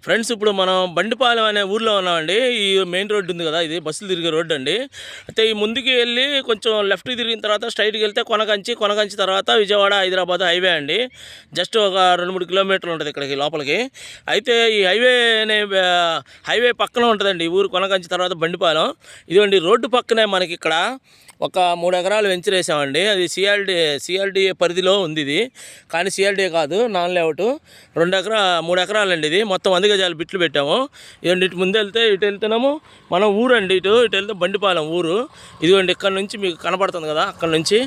Friends, ఇప్పుడు మనం బండిపాలెం అనే ఊర్లో ఉన్నామండి. ఈ మెయిన్ రోడ్డు ఉంది కదా, ఇది బస్సులు తిరిగే రోడ్డు అండి. అయితే ఈ ముందుకి వెళ్ళి కొంచెం లెఫ్ట్కి తిరిగిన తర్వాత స్ట్రైట్కి వెళ్తే కొనకంచి తర్వాత విజయవాడ హైదరాబాద్ హైవే అండి. జస్ట్ ఒక 2-3 కిలోమీటర్లు ఉంటుంది ఇక్కడికి లోపలికి. అయితే ఈ హైవే పక్కన ఉంటుందండి ఈ ఊరు. కొనకంచి తర్వాత బండిపాలెం. ఇదిగోండి రోడ్డు పక్కనే మనకి ఇక్కడ ఒక 3 ఎకరాలు వెంచర్ వేసామండి. అది సిఆర్డీఏ పరిధిలో ఉంది ఇది, కానీ సిఆర్డీఏ కాదు, నాన్ లేఅవుట్. 3 ఎకరాలండి ఇది. మొత్తం 100 గజాలు బిట్లు పెట్టాము. ఇదిగోండి ఇటు ముందు వెళ్తే ఇటు వెళ్తున్నాము మనం ఊరు అండి. ఇటు వెళ్తే బండిపాలెం ఊరు. ఇదిగోండి ఇక్కడ నుంచి మీకు కనపడుతుంది కదా, అక్కడ నుంచి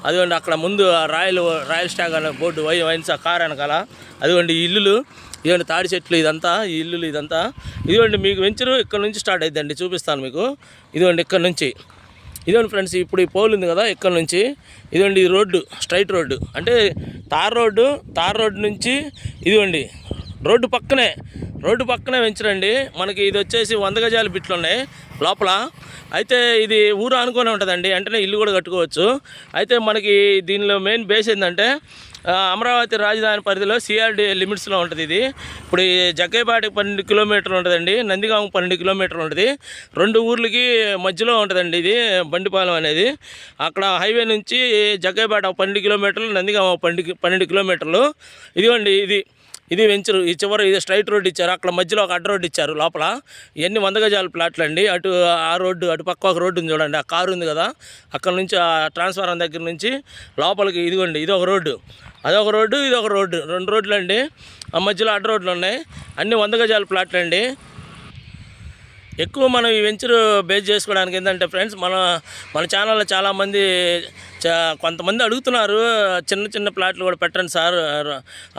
అదిగోండి అక్కడ ముందు రాయల్ స్టాగ్ అనే బోర్డు వైన్స్ కార్ వెనకాల అదిగోండి ఇల్లులు. ఇదిగోండి తాడి చెట్లు ఇదంతా, ఈ ఇల్లులు ఇదంతా. ఇదిగోండి మీకు వెంచరు ఇక్కడ నుంచి స్టార్ట్ అయిద్దండి, చూపిస్తాను మీకు. ఇదిగోండి ఇక్కడ నుంచి. ఇదిగోండి ఫ్రెండ్స్, ఇప్పుడు ఈ పోల్ ఉంది కదా ఇక్కడ నుంచి. ఇదిగోండి ఈ రోడ్డు స్ట్రైట్ రోడ్డు, అంటే తార్ రోడ్డు నుంచి ఇదిగోండి రోడ్డు పక్కనే వెంచరండి. మనకి ఇది వచ్చేసి 100 గజాల బిట్లు ఉన్నాయి లోపల. అయితే ఇది ఊరు అనుకునే ఉంటుందండి, వెంటనే ఇల్లు కూడా కట్టుకోవచ్చు. అయితే మనకి దీనిలో మెయిన్ బేస్ ఏంటంటే అమరావతి రాజధాని పరిధిలో సిఆర్డీఏ లిమిట్స్లో ఉంటుంది ఇది. ఇప్పుడు ఈ జగ్గైపేటకి 12 కిలోమీటర్లు ఉంటుందండి, నందిగామ 12 కిలోమీటర్లు ఉంటుంది. 2 ఊర్లకి మధ్యలో ఉంటుందండి ఇది బండిపాలెం అనేది. అక్కడ హైవే నుంచి జగ్గైపేట 12 కిలోమీటర్లు, నందిగామ 12 కిలోమీటర్లు. ఇదిగోండి ఇది వెంచరు. ఈ చివరి ఇది స్ట్రైట్ రోడ్డు ఇచ్చారు, అక్కడ మధ్యలో ఒక అడ్డ రోడ్డు ఇచ్చారు లోపల. ఇవన్నీ 100 గజాల ప్లాట్లు అండి. ఆ రోడ్డు అటు పక్క ఒక రోడ్డు ఉంది చూడండి, ఆ కారు ఉంది కదా, అక్కడ నుంచి ఆ ట్రాన్స్ఫారం దగ్గర నుంచి లోపలికి ఇదిగోండి ఇది ఒక రోడ్డు, అదొక రోడ్డు, ఇది ఒక రోడ్డు, 2 రోడ్లు అండి. ఆ మధ్యలో అడ్డ రోడ్లు ఉన్నాయి. అన్నీ 100 గజాల ప్లాట్లు అండి. ఎక్కువ మనం ఈ వెంచర్ బేస్ చేసుకోవడానికి ఏంటంటే ఫ్రెండ్స్, మన ఛానల్లో చాలామంది కొంతమంది అడుగుతున్నారు, చిన్న ప్లాట్లు కూడా పెట్టండి సార్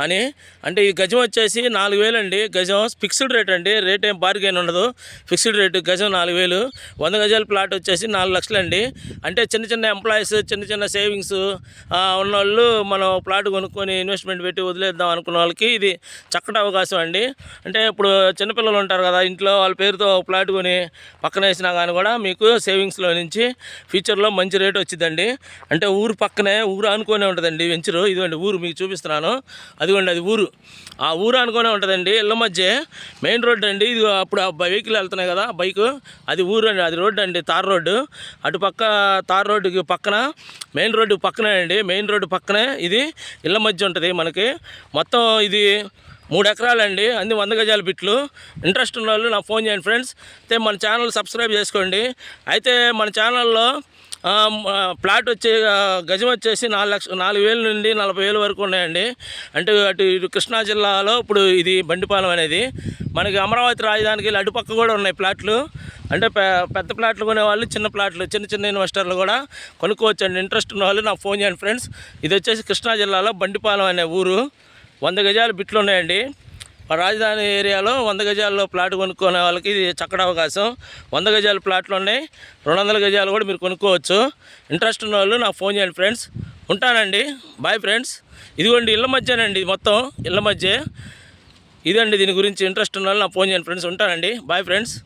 అని. అంటే ఈ గజం వచ్చేసి 4,000 అండి. గజం ఫిక్స్డ్ రేట్ అండి, రేట్ ఏం బార్గెన్ ఉండదు, ఫిక్స్డ్ రేటు. గజం 4,000. 100 గజాల ప్లాట్ వచ్చేసి 4 లక్షలు అండి. అంటే చిన్న ఎంప్లాయీస్, చిన్న సేవింగ్స్ ఉన్నవాళ్ళు మనం ప్లాట్ కొనుక్కొని ఇన్వెస్ట్మెంట్ పెట్టి వదిలేద్దాం అనుకున్న వాళ్ళకి ఇది చక్కటి అవకాశం అండి. అంటే ఇప్పుడు చిన్నపిల్లలు ఉంటారు కదా ఇంట్లో, వాళ్ళ పేరుతో ప్లాట్ కొని పక్కన వేసినా కానీ కూడా మీకు సేవింగ్స్లో నుంచి ఫ్యూచర్లో మంచి రేట్ వచ్చిందండి. అంటే ఊరు అనుకునే ఉంటుందండి వెంచరు. ఇదిగోండి ఊరు మీకు చూపిస్తున్నాను, అదిగోండి అది ఊరు. ఆ ఊరు అనుకునే ఉంటుందండి, ఇళ్ళ మధ్య మెయిన్ రోడ్డు అండి. ఇది అప్పుడు ఆ వెహికల్ వెళ్తున్నాయి కదా బైకు, అది ఊరు అండి, అది రోడ్డు అండి, తార్ రోడ్డు. అటుపక్క తార్ రోడ్డుకి పక్కన మెయిన్ రోడ్డు పక్కనే అండి, మెయిన్ రోడ్డు పక్కనే ఇది ఇళ్ళ మధ్య ఉంటుంది మనకి. మొత్తం ఇది 3 ఎకరాలండి, అన్ని 100 గజాల బిట్లు. ఇంట్రెస్ట్ ఉన్న వాళ్ళు నాకు ఫోన్ చేయండి ఫ్రెండ్స్. అయితే మన ఛానల్ సబ్స్క్రైబ్ చేసుకోండి. అయితే మన ఛానల్లో ప్లాట్ గజం వచ్చేసి 4,000 నుండి 40,000 వరకు ఉన్నాయండి. అంటే ఇటు కృష్ణా జిల్లాలో ఇప్పుడు ఇది బండిపాలెం అనేది. మనకి అమరావతి రాజధానికి వెళ్ళి అటుపక్క కూడా ఉన్నాయి ప్లాట్లు. అంటే పెద్ద ప్లాట్లు కొనేవాళ్ళు, చిన్న ఇన్వెస్టర్లు కూడా కొనుక్కోవచ్చు అండి. ఇంట్రెస్ట్ ఉన్న వాళ్ళు నాకు ఫోన్ చేయండి ఫ్రెండ్స్. ఇది వచ్చేసి కృష్ణా జిల్లాలో బండిపాలెం అనే ఊరు. 100 గజాల బిట్లు ఉన్నాయండి. రాజధాని ఏరియాలో 100 గజాల్లో ప్లాట్ కొనుక్కునే వాళ్ళకి ఇది చక్కటి అవకాశం. 100 గజాల ప్లాట్లు ఉన్నాయి, 200 గజాలు కూడా మీరు కొనుక్కోవచ్చు. ఇంట్రెస్ట్ ఉన్న వాళ్ళు నాకు ఫోన్ చేయండి ఫ్రెండ్స్. ఉంటానండి, బాయ్ ఫ్రెండ్స్. ఇదిగోండి ఇళ్ళ మధ్యనండి, మొత్తం ఇళ్ళ మధ్య ఇదండి. దీని గురించి ఇంట్రెస్ట్ ఉన్న వాళ్ళు నాకు ఫోన్ చేయండి ఫ్రెండ్స్. ఉంటానండి, బాయ్ ఫ్రెండ్స్.